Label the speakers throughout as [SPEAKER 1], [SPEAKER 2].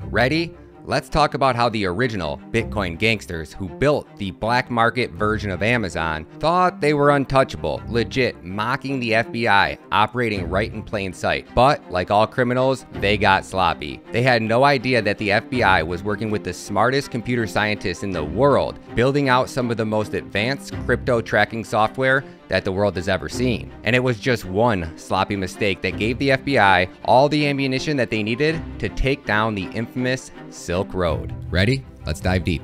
[SPEAKER 1] Ready? Let's talk about how the original Bitcoin gangsters who built the black market version of Amazon thought they were untouchable, legit mocking the FBI, operating right in plain sight. But like all criminals, they got sloppy. They had no idea that the FBI was working with the smartest computer scientists in the world, building out some of the most advanced crypto tracking software that the world has ever seen. And it was just one sloppy mistake that gave the FBI all the ammunition that they needed to take down the infamous Silk Road. Ready? Let's dive deep.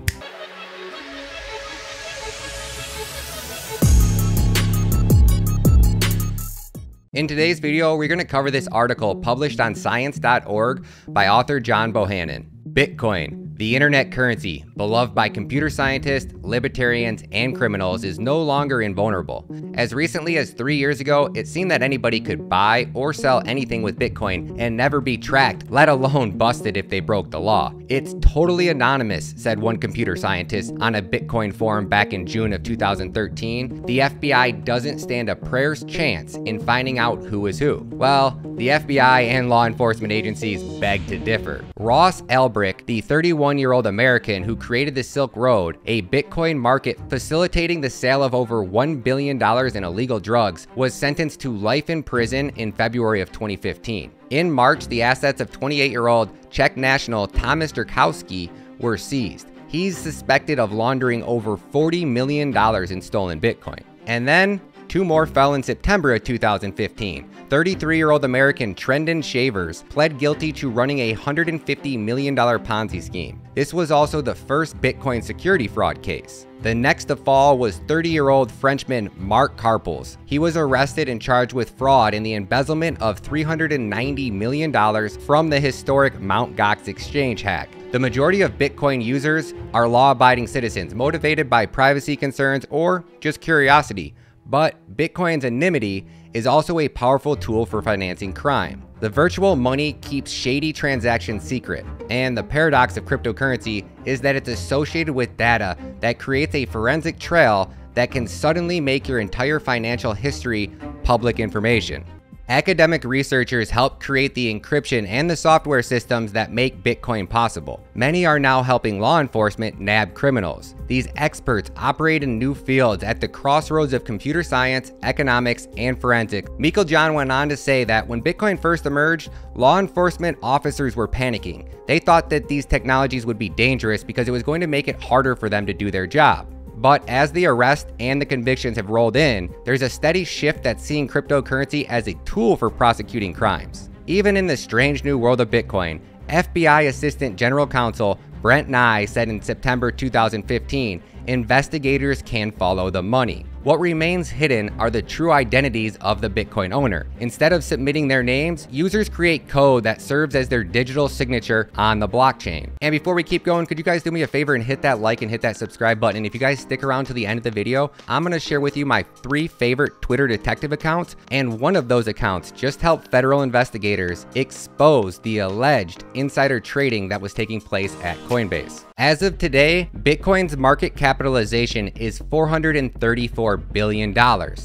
[SPEAKER 1] In today's video, we're going to cover this article published on science.org by author John Bohannon. Bitcoin, the internet currency, beloved by computer scientists, libertarians, and criminals, is no longer invulnerable. As recently as 3 years ago, it seemed that anybody could buy or sell anything with Bitcoin and never be tracked, let alone busted if they broke the law. It's totally anonymous, said one computer scientist on a Bitcoin forum back in June of 2013. The FBI doesn't stand a prayer's chance in finding out who is who. Well, the FBI and law enforcement agencies beg to differ. Ross Ulbricht, the 31-year-old American who created the Silk Road, a Bitcoin market facilitating the sale of over $1 billion in illegal drugs, was sentenced to life in prison in February of 2015. In March, the assets of 28-year-old Czech national Thomas Durkowski were seized. He's suspected of laundering over $40 million in stolen Bitcoin. And then, two more fell in September of 2015. 33-year-old American Trendon Shavers pled guilty to running a $150 million Ponzi scheme. This was also the first Bitcoin security fraud case. The next to fall was 30-year-old Frenchman Mark Karpels. He was arrested and charged with fraud in the embezzlement of $390 million from the historic Mt. Gox exchange hack. The majority of Bitcoin users are law-abiding citizens motivated by privacy concerns or just curiosity. But Bitcoin's anonymity is also a powerful tool for financing crime. The virtual money keeps shady transactions secret, and the paradox of cryptocurrency is that it's associated with data that creates a forensic trail that can suddenly make your entire financial history public information. Academic researchers help create the encryption and the software systems that make Bitcoin possible. Many are now helping law enforcement nab criminals. These experts operate in new fields at the crossroads of computer science, economics, and forensics. Meiklejohn went on to say that when Bitcoin first emerged, law enforcement officers were panicking. They thought that these technologies would be dangerous because it was going to make it harder for them to do their job. But as the arrests and the convictions have rolled in, there's a steady shift that's seeing cryptocurrency as a tool for prosecuting crimes. Even in the strange new world of Bitcoin, FBI Assistant General Counsel Brent Nye said in September 2015, investigators can follow the money. What remains hidden are the true identities of the Bitcoin owner. Instead of submitting their names, users create code that serves as their digital signature on the blockchain. And before we keep going, could you guys do me a favor and hit that like and hit that subscribe button? And if you guys stick around to the end of the video, I'm gonna share with you my 3 favorite Twitter detective accounts, and one of those accounts just helped federal investigators expose the alleged insider trading that was taking place at Coinbase. As of today, Bitcoin's market capitalization is $434 billion.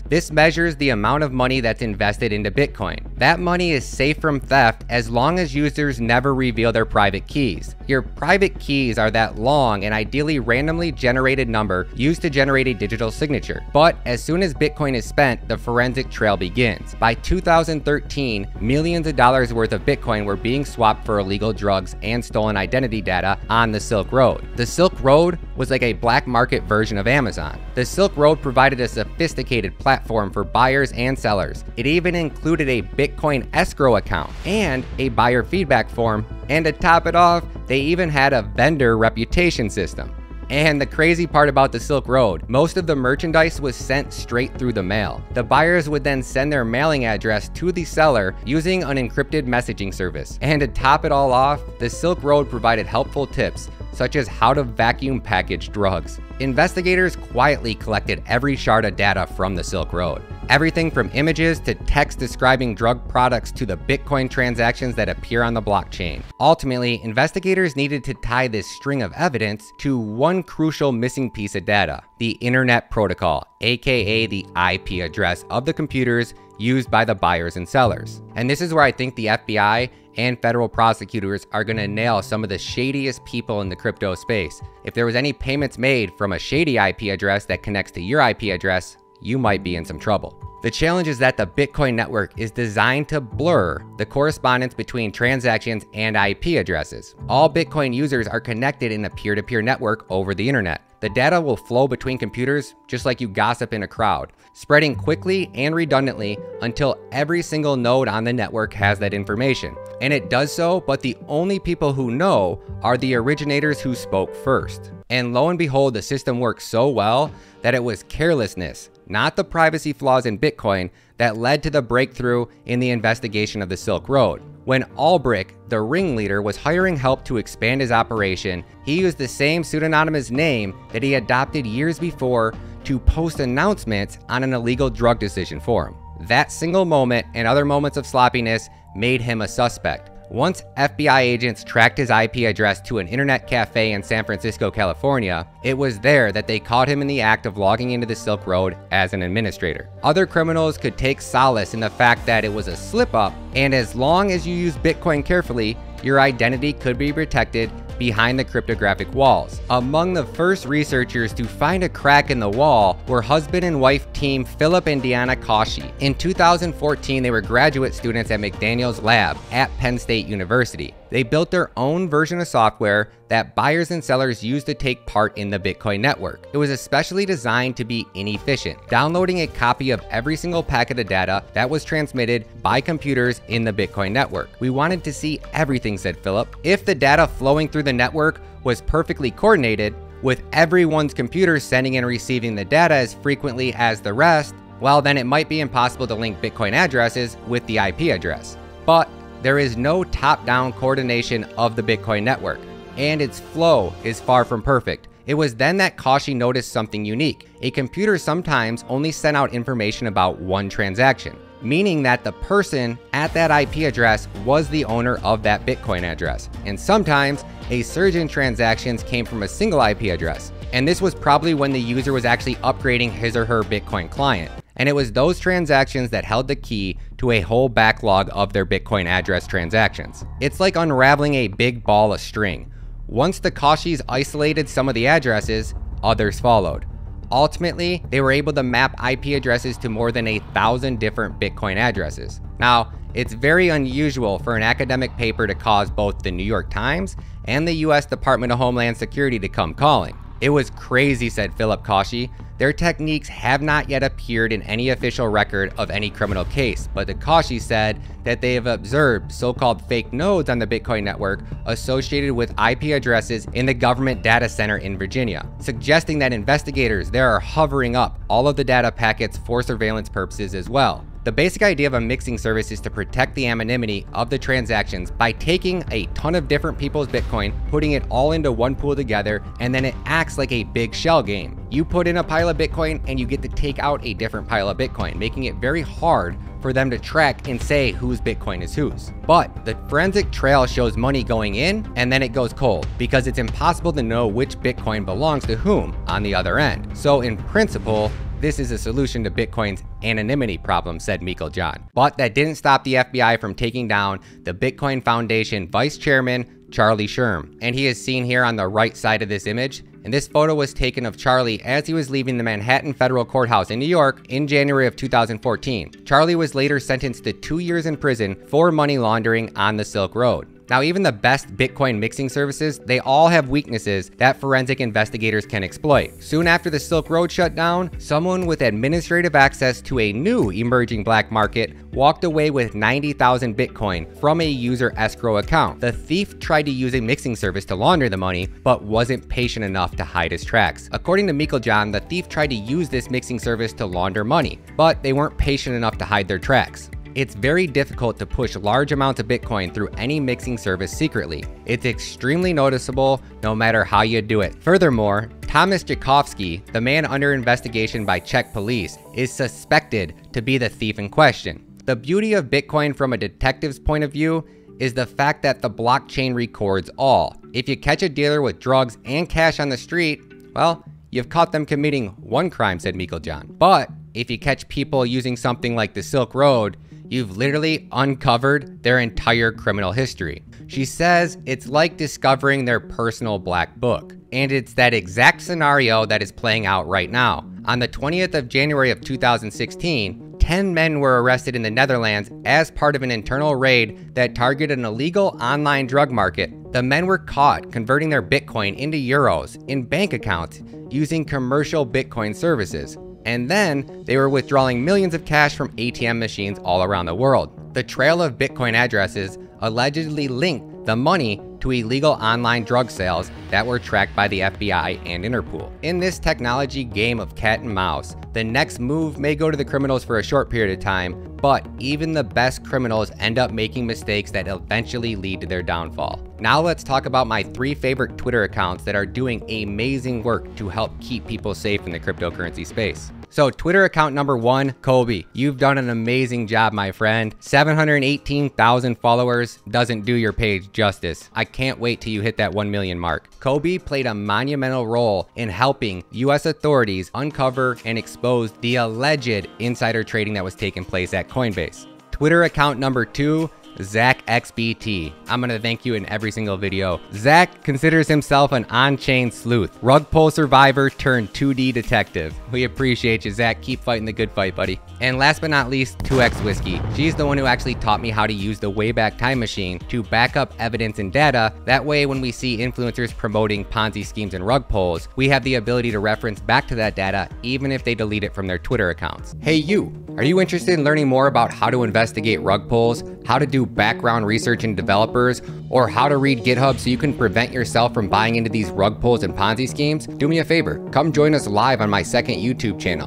[SPEAKER 1] This measures the amount of money that's invested into Bitcoin. That money is safe from theft as long as users never reveal their private keys. Your private keys are that long and ideally randomly generated number used to generate a digital signature. But as soon as Bitcoin is spent, the forensic trail begins. By 2013, millions of dollars worth of Bitcoin were being swapped for illegal drugs and stolen identity data on the Silk Road. The Silk Road was like a black market version of Amazon. The Silk Road provided a sophisticated platform for buyers and sellers. It even included a Bitcoin escrow account and a buyer feedback form, and to top it off, they even had a vendor reputation system. And the crazy part about the Silk Road, most of the merchandise was sent straight through the mail. The buyers would then send their mailing address to the seller using an encrypted messaging service. And to top it all off, the Silk Road provided helpful tips, such as how to vacuum package drugs. Investigators quietly collected every shard of data from the Silk Road. Everything from images to text describing drug products to the Bitcoin transactions that appear on the blockchain. Ultimately, investigators needed to tie this string of evidence to one crucial missing piece of data: the Internet Protocol, aka the IP address of the computers used by the buyers and sellers. And this is where I think the FBI and federal prosecutors are going to nail some of the shadiest people in the crypto space. If there was any payments made from a shady IP address that connects to your IP address, you might be in some trouble. The challenge is that the Bitcoin network is designed to blur the correspondence between transactions and IP addresses. All Bitcoin users are connected in a peer-to-peer network over the internet. The data will flow between computers just like you gossip in a crowd, spreading quickly and redundantly until every single node on the network has that information. And it does so, but the only people who know are the originators who spoke first. And lo and behold, the system works so well that it was carelessness, not the privacy flaws in Bitcoin, that led to the breakthrough in the investigation of the Silk Road. When Ulbricht, the ringleader, was hiring help to expand his operation, he used the same pseudonymous name that he adopted years before to post announcements on an illegal drug decision for him. That single moment and other moments of sloppiness made him a suspect. Once FBI agents tracked his IP address to an internet cafe in San Francisco, California, it was there that they caught him in the act of logging into the Silk Road as an administrator. Other criminals could take solace in the fact that it was a slip-up, and as long as you use Bitcoin carefully, your identity could be protected behind the cryptographic walls. Among the first researchers to find a crack in the wall were husband and wife team Philip and Deanna Koshy. In 2014, they were graduate students at McDaniel's lab at Penn State University. They built their own version of software that buyers and sellers used to take part in the Bitcoin network. It was especially designed to be inefficient, downloading a copy of every single packet of data that was transmitted by computers in the Bitcoin network. We wanted to see everything, said Philip. If the data flowing through the network was perfectly coordinated, with everyone's computer sending and receiving the data as frequently as the rest, well, then it might be impossible to link Bitcoin addresses with the IP address. But there is no top-down coordination of the Bitcoin network, and its flow is far from perfect. It was then that Koshy noticed something unique. A computer sometimes only sent out information about one transaction, meaning that the person at that IP address was the owner of that Bitcoin address. And sometimes a surge in transactions came from a single IP address. And this was probably when the user was actually upgrading his or her Bitcoin client. And it was those transactions that held the key to a whole backlog of their Bitcoin address transactions. It's like unraveling a big ball of string. Once the Koshys isolated some of the addresses, others followed. Ultimately, they were able to map IP addresses to more than 1,000 different Bitcoin addresses. Now, it's very unusual for an academic paper to cause both the New York Times and the US Department of Homeland Security to come calling. It was crazy, said Philip Koshy. Their techniques have not yet appeared in any official record of any criminal case, but the Koshy said that they have observed so-called fake nodes on the Bitcoin network associated with IP addresses in the government data center in Virginia, suggesting that investigators there are hovering up all of the data packets for surveillance purposes as well. The basic idea of a mixing service is to protect the anonymity of the transactions by taking a ton of different people's Bitcoin, putting it all into one pool together, and then it acts like a big shell game. You put in a pile of Bitcoin and you get to take out a different pile of Bitcoin, making it very hard for them to track and say whose Bitcoin is whose. But the forensic trail shows money going in and then it goes cold because it's impossible to know which Bitcoin belongs to whom on the other end. So in principle, this is a solution to Bitcoin's anonymity problem, said Meiklejohn. But that didn't stop the FBI from taking down the Bitcoin Foundation Vice Chairman, Charlie Shrem. And he is seen here on the right side of this image. And this photo was taken of Charlie as he was leaving the Manhattan Federal Courthouse in New York in January of 2014. Charlie was later sentenced to 2 years in prison for money laundering on the Silk Road. Now, even the best Bitcoin mixing services, they all have weaknesses that forensic investigators can exploit. Soon after the Silk Road shut down, someone with administrative access to a new emerging black market walked away with 90,000 Bitcoin from a user escrow account. The thief tried to use a mixing service to launder the money, but wasn't patient enough to hide his tracks. According to Meiklejohn, the thief tried to use this mixing service to launder money, but they weren't patient enough to hide their tracks. It's very difficult to push large amounts of Bitcoin through any mixing service secretly. It's extremely noticeable no matter how you do it. Furthermore, Thomas Jakovsky, the man under investigation by Czech police, is suspected to be the thief in question. The beauty of Bitcoin from a detective's point of view is the fact that the blockchain records all. If you catch a dealer with drugs and cash on the street, well, you've caught them committing one crime, said Meiklejohn. But if you catch people using something like the Silk Road, You've literally uncovered their entire criminal history. She says it's like discovering their personal black book. And it's that exact scenario that is playing out right now. On the 20th of January of 2016, 10 men were arrested in the Netherlands as part of an internal raid that targeted an illegal online drug market. The men were caught converting their Bitcoin into euros in bank accounts using commercial Bitcoin services. And then they were withdrawing millions of cash from ATM machines all around the world. The trail of Bitcoin addresses allegedly linked the money to illegal online drug sales that were tracked by the FBI and Interpol. In this technology game of cat and mouse, the next move may go to the criminals for a short period of time, but even the best criminals end up making mistakes that eventually lead to their downfall. Now let's talk about my 3 favorite Twitter accounts that are doing amazing work to help keep people safe in the cryptocurrency space. So Twitter account number 1, Kobe. You've done an amazing job, my friend. 718,000 followers doesn't do your page justice. I can't wait till you hit that 1 million mark. Kobe played a monumental role in helping US authorities uncover and expose the alleged insider trading that was taking place at Coinbase. Twitter account number 2, Zach XBT. I'm gonna thank you in every single video. Zach considers himself an on-chain sleuth, rug pull survivor turned 2D detective. We appreciate you, Zach. Keep fighting the good fight, buddy. And last but not least, 2X Whiskey. She's the one who actually taught me how to use the Wayback Time Machine to back up evidence and data. That way, when we see influencers promoting Ponzi schemes and rug pulls, we have the ability to reference back to that data, even if they delete it from their Twitter accounts. Hey you, are you interested in learning more about how to investigate rug pulls, how to do background research in developers, or how to read GitHub so you can prevent yourself from buying into these rug pulls and Ponzi schemes? Do me a favor, come join us live on my second YouTube channel.